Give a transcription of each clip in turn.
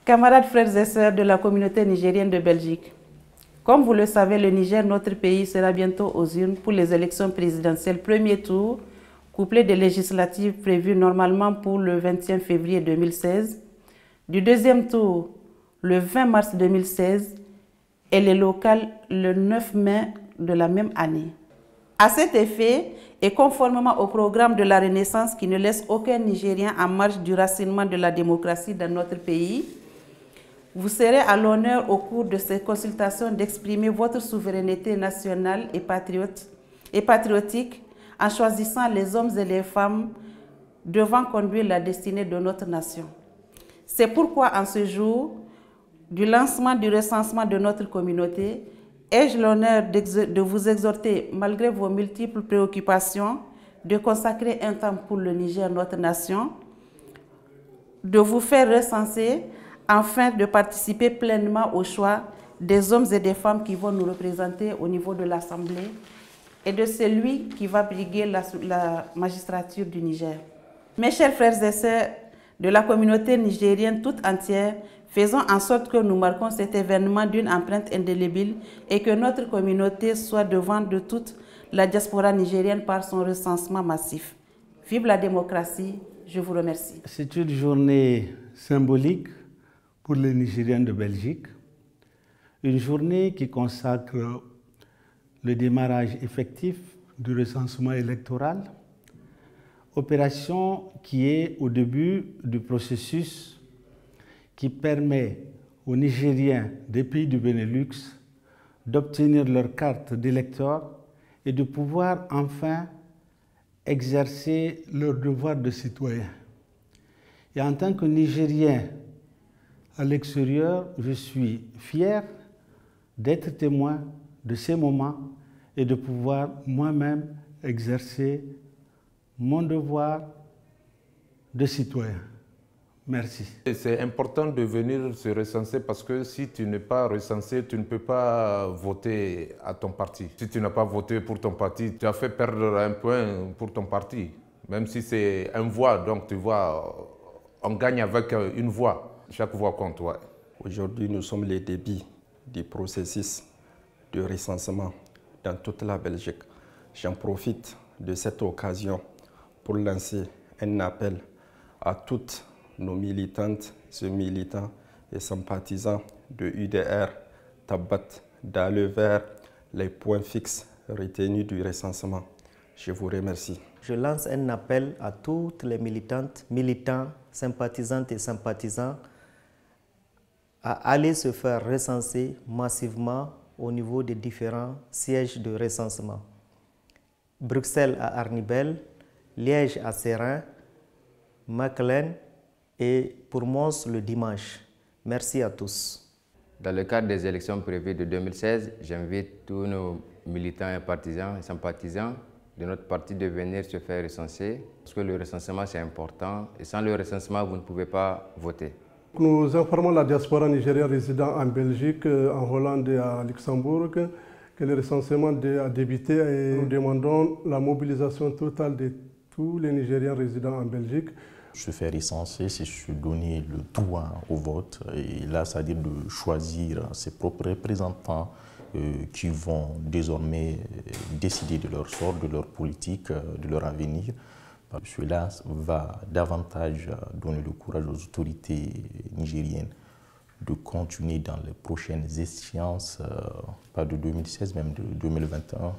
Camarades, frères et sœurs de la communauté nigérienne de Belgique, comme vous le savez, le Niger, notre pays, sera bientôt aux urnes pour les élections présidentielles premier tour, couplé des législatives prévues normalement pour le 21 février 2016, du deuxième tour le 20 mars 2016 et les locales le 9 mai de la même année. À cet effet, et conformément au programme de la Renaissance qui ne laisse aucun Nigérien en marge du racinement de la démocratie dans notre pays, vous serez à l'honneur au cours de ces consultations d'exprimer votre souveraineté nationale et patriotique en choisissant les hommes et les femmes devant conduire la destinée de notre nation. C'est pourquoi en ce jour du lancement du recensement de notre communauté, ai-je l'honneur de vous exhorter, malgré vos multiples préoccupations, de consacrer un temps pour le Niger, notre nation, de vous faire recenser afin de participer pleinement au choix des hommes et des femmes qui vont nous représenter au niveau de l'Assemblée et de celui qui va briguer la magistrature du Niger. Mes chers frères et sœurs de la communauté nigérienne toute entière, faisons en sorte que nous marquons cet événement d'une empreinte indélébile et que notre communauté soit devant de toute la diaspora nigérienne par son recensement massif. Vive la démocratie, je vous remercie. C'est une journée symbolique pour les Nigériens de Belgique, une journée qui consacre le démarrage effectif du recensement électoral, opération qui est au début du processus qui permet aux Nigériens des pays du Benelux d'obtenir leur carte d'électeur et de pouvoir enfin exercer leur devoir de citoyen. Et en tant que Nigérien à l'extérieur, je suis fier d'être témoin de ces moments et de pouvoir moi-même exercer mon devoir de citoyen. Merci. C'est important de venir se recenser parce que si tu n'es pas recensé, tu ne peux pas voter à ton parti. Si tu n'as pas voté pour ton parti, tu as fait perdre un point pour ton parti. Même si c'est une voix, donc tu vois, on gagne avec une voix. Chaque voix compte, ouais. Aujourd'hui, nous sommes les débuts du processus de recensement dans toute la Belgique. J'en profite de cette occasion pour lancer un appel à toutes nos militantes et militants et sympathisants de UDR, Tabat, d'aller vers les points fixes retenus du recensement. Je vous remercie. Je lance un appel à toutes les militantes, militants, sympathisantes et sympathisants à aller se faire recenser massivement au niveau des différents sièges de recensement. Bruxelles à Arnibel, Liège à Serein, Maclen et pour Mons le dimanche. Merci à tous. Dans le cadre des élections prévues de 2016, j'invite tous nos militants et partisans et sympathisants de notre parti de venir se faire recenser parce que le recensement c'est important et sans le recensement vous ne pouvez pas voter. Nous informons la diaspora nigérienne résidant en Belgique, en Hollande et à Luxembourg que le recensement a débuté et nous demandons la mobilisation totale de tous les Nigériens résidant en Belgique. Se faire recenser, c'est se donner le droit au vote et là, c'est-à-dire de choisir ses propres représentants qui vont désormais décider de leur sort, de leur politique, de leur avenir. Cela va davantage donner le courage aux autorités nigériennes de continuer dans les prochaines échéances, pas de 2016, même de 2021,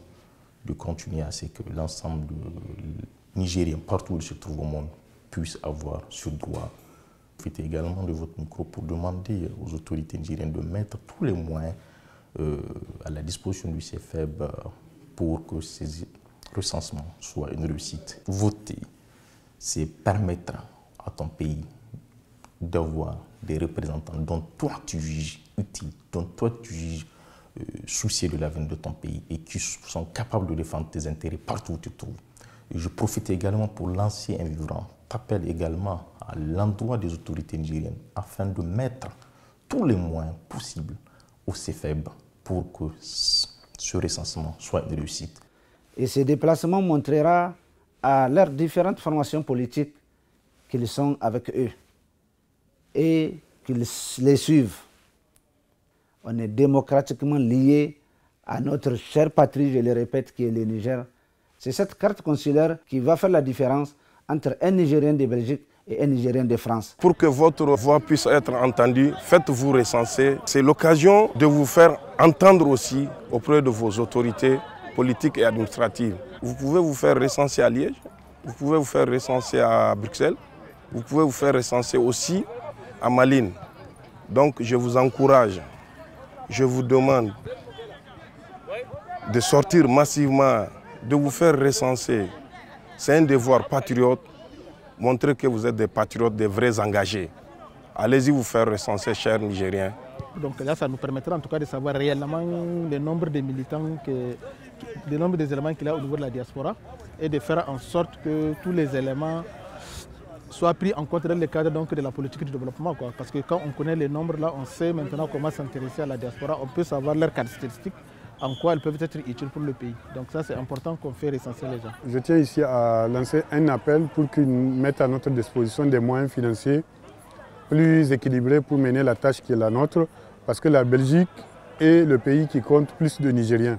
de continuer à ce que l'ensemble des Nigériens, partout où ils se trouvent au monde, puissent avoir ce droit. Profitez également de votre micro pour demander aux autorités nigériennes de mettre tous les moyens à la disposition du CFEB pour que ces recensements soient une réussite. Voter, c'est permettre à ton pays d'avoir des représentants dont toi tu juges utiles, dont toi tu juges soucieux de l'avenir de ton pays et qui sont capables de défendre tes intérêts partout où tu te trouves. Et je profite également pour lancer un vibrant appel également à l'endroit des autorités nigériennes afin de mettre tous les moyens possibles au CFEB pour que ce recensement soit une réussite. Et ce déplacement montrera à leurs différentes formations politiques qu'ils sont avec eux et qu'ils les suivent. On est démocratiquement liés à notre chère patrie, je le répète, qui est le Niger. C'est cette carte consulaire qui va faire la différence entre un Nigérien de Belgique et un Nigérien de France. Pour que votre voix puisse être entendue, faites-vous recenser. C'est l'occasion de vous faire entendre aussi auprès de vos autorités politiques et administratives. Vous pouvez vous faire recenser à Liège, vous pouvez vous faire recenser à Bruxelles, vous pouvez vous faire recenser aussi à Malines. Donc je vous encourage, je vous demande de sortir massivement, de vous faire recenser. C'est un devoir patriote. Montrez que vous êtes des patriotes, des vrais engagés. Allez-y vous faire recenser, chers Nigériens. Donc là, ça nous permettra en tout cas de savoir réellement le nombre de militants, le nombre des éléments qu'il y a au niveau de la diaspora et de faire en sorte que tous les éléments soient pris en compte dans le cadre donc, de la politique du développement. Quoi. Parce que quand on connaît les nombres, là, on sait maintenant comment s'intéresser à la diaspora, on peut savoir leurs caractéristiques, en quoi elles peuvent être utiles pour le pays. Donc ça, c'est important qu'on fait recenser les gens. Je tiens ici à lancer un appel pour qu'ils mettent à notre disposition des moyens financiers plus équilibrés pour mener la tâche qui est la nôtre, parce que la Belgique est le pays qui compte plus de Nigériens.